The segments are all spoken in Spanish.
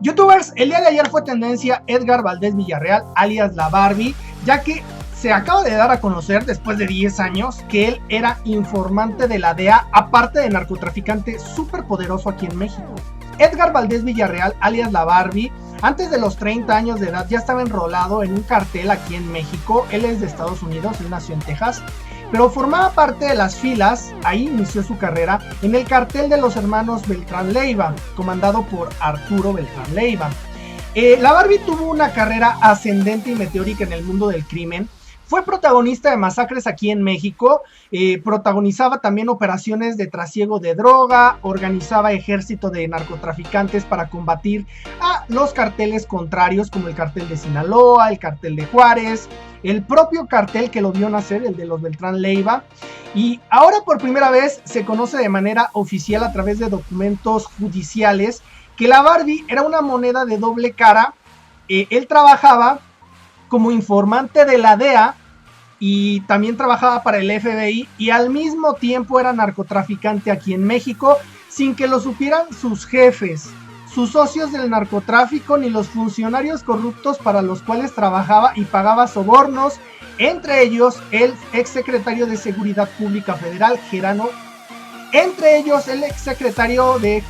Youtubers, el día de ayer fue tendencia Edgar Valdez Villarreal, alias La Barbie, ya que se acaba de dar a conocer después de 10 años que él era informante de la DEA, aparte de narcotraficante súper poderoso aquí en México. Edgar Valdez Villarreal, alias La Barbie, antes de los 30 años de edad ya estaba enrolado en un cartel aquí en México. Él es de Estados Unidos, él nació en Texas, pero formaba parte de las filas, ahí inició su carrera, en el cartel de los hermanos Beltrán Leiva, comandado por Arturo Beltrán Leiva. La Barbie tuvo una carrera ascendente y meteórica en el mundo del crimen. Fue protagonista de masacres aquí en México, protagonizaba también operaciones de trasiego de droga, organizaba ejército de narcotraficantes para combatir a los carteles contrarios como el cartel de Sinaloa, el cartel de Juárez, el propio cartel que lo vio nacer, el de los Beltrán Leiva. Y ahora por primera vez se conoce de manera oficial a través de documentos judiciales que la Barbie era una moneda de doble cara. Él trabajaba como informante de la DEA y también trabajaba para el FBI y al mismo tiempo era narcotraficante aquí en México sin que lo supieran sus jefes, sus socios del narcotráfico ni los funcionarios corruptos para los cuales trabajaba y pagaba sobornos, entre ellos el exsecretario de Seguridad Pública Federal, Gerardo, entre ellos el exsecretario de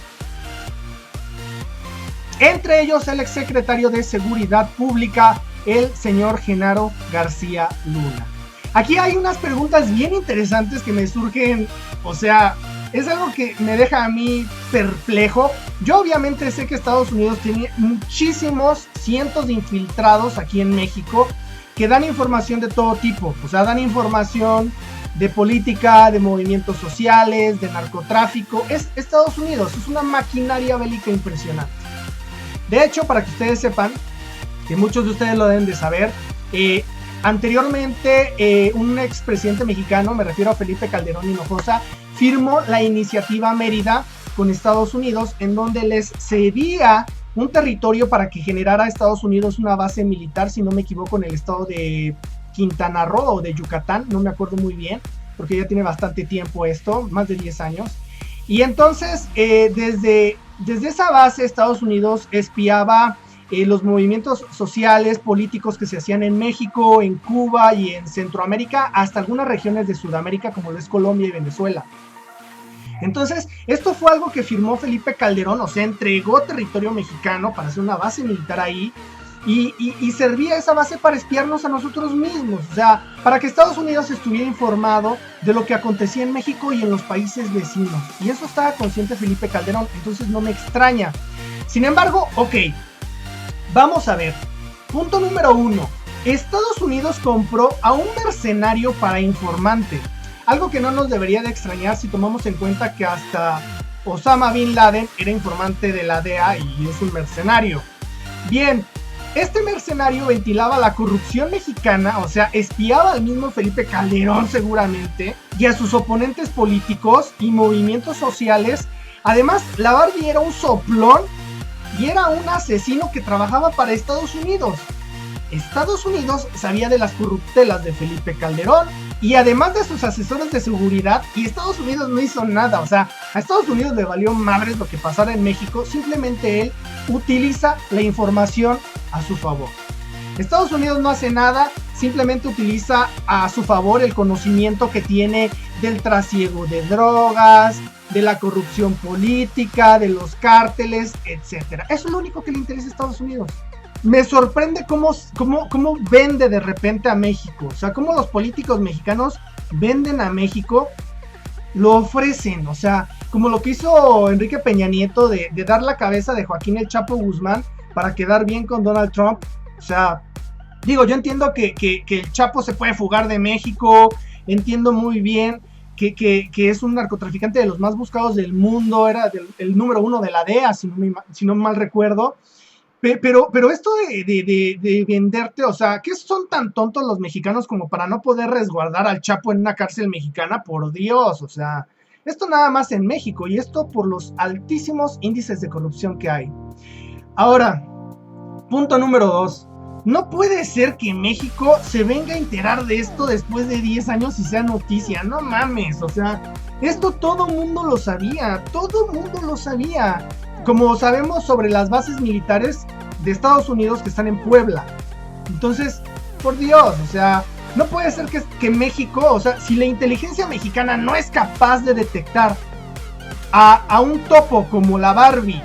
Seguridad Pública, el señor Genaro García Luna. Aquí hay unas preguntas bien interesantes que me surgen, o sea, es algo que me deja a mí perplejo. Yo obviamente sé que Estados Unidos tiene muchísimos cientos de infiltrados aquí en México que dan información de todo tipo, o sea, dan información de política, de movimientos sociales, de narcotráfico. Es Estados Unidos, es una maquinaria bélica impresionante. De hecho, para que ustedes sepan, que muchos de ustedes lo deben de saber, anteriormente un expresidente mexicano, me refiero a Felipe Calderón Hinojosa, firmó la iniciativa Mérida con Estados Unidos, en donde les cedía un territorio para que generara a Estados Unidos una base militar, si no me equivoco, en el estado de Quintana Roo o de Yucatán, no me acuerdo muy bien, porque ya tiene bastante tiempo esto, más de 10 años. Y entonces, desde esa base, Estados Unidos espiaba los movimientos sociales, políticos que se hacían en México, en Cuba y en Centroamérica, hasta algunas regiones de Sudamérica como lo es Colombia y Venezuela. Entonces, esto fue algo que firmó Felipe Calderón, o sea, entregó territorio mexicano para hacer una base militar ahí y servía esa base para espiarnos a nosotros mismos, o sea, para que Estados Unidos estuviera informado de lo que acontecía en México y en los países vecinos. Y eso estaba consciente Felipe Calderón, entonces no me extraña. Sin embargo, ok, vamos a ver. Punto número 1. Estados Unidos compró a un mercenario para informante. Algo que no nos debería de extrañar si tomamos en cuenta que hasta Osama Bin Laden era informante de la DEA y es un mercenario. Bien, este mercenario ventilaba la corrupción mexicana, o sea, espiaba al mismo Felipe Calderón seguramente, y a sus oponentes políticos y movimientos sociales. Además, la Barbie era un soplón y era un asesino que trabajaba para Estados Unidos. Estados Unidos sabía de las corruptelas de Felipe Calderón y además de sus asesores de seguridad, y Estados Unidos no hizo nada. O sea, a Estados Unidos le valió madres lo que pasara en México, simplemente él utiliza la información a su favor. Estados Unidos no hace nada, simplemente utiliza a su favor el conocimiento que tiene del trasiego de drogas, de la corrupción política, de los cárteles, etc. Eso es lo único que le interesa a Estados Unidos. Me sorprende cómo vende de repente a México. O sea, cómo los políticos mexicanos venden a México, lo ofrecen. O sea, como lo que hizo Enrique Peña Nieto de dar la cabeza de Joaquín El Chapo Guzmán para quedar bien con Donald Trump. O sea, digo, yo entiendo que el Chapo se puede fugar de México. Entiendo muy bien que es un narcotraficante de los más buscados del mundo. Era el número 1 de la DEA, si no mal recuerdo. Pero esto de venderte, o sea, ¿qué son tan tontos los mexicanos como para no poder resguardar al Chapo en una cárcel mexicana? Por Dios, o sea, esto nada más en México, y esto por los altísimos índices de corrupción que hay. Ahora, punto número 2. No puede ser que México se venga a enterar de esto después de 10 años y sea noticia. No mames, o sea, esto todo mundo lo sabía, como sabemos, sobre las bases militares de Estados Unidos que están en Puebla. Entonces, por Dios, o sea, no puede ser que México, o sea, si la inteligencia mexicana no es capaz de detectar a un topo como la Barbie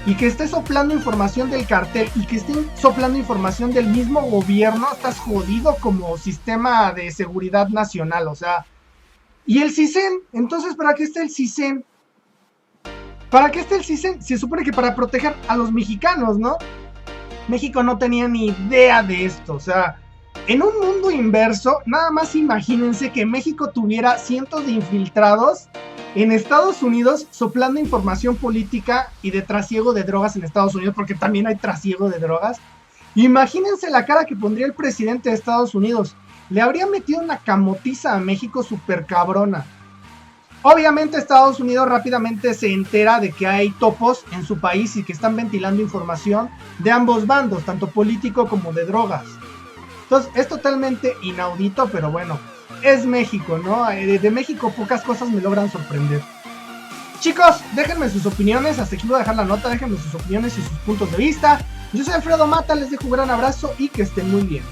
y que esté soplando información del cartel y que esté soplando información del mismo gobierno, estás jodido como sistema de seguridad nacional, o sea. Y el CISEN, entonces, ¿para qué está el CISEN? ¿Para qué está el CISEN? Se supone que para proteger a los mexicanos, ¿no? México no tenía ni idea de esto, o sea, en un mundo inverso, nada más imagínense que México tuviera cientos de infiltrados en Estados Unidos soplando información política y de trasiego de drogas en Estados Unidos, porque también hay trasiego de drogas. Imagínense la cara que pondría el presidente de Estados Unidos. Le habría metido una camotiza a México súper cabrona. Obviamente Estados Unidos rápidamente se entera de que hay topos en su país y que están ventilando información de ambos bandos, tanto político como de drogas. Entonces es totalmente inaudito, pero bueno, es México, ¿no? De México pocas cosas me logran sorprender. Chicos, déjenme sus opiniones, hasta aquí voy a dejar la nota, déjenme sus opiniones y sus puntos de vista. Yo soy Alfredo Mata, les dejo un gran abrazo y que estén muy bien.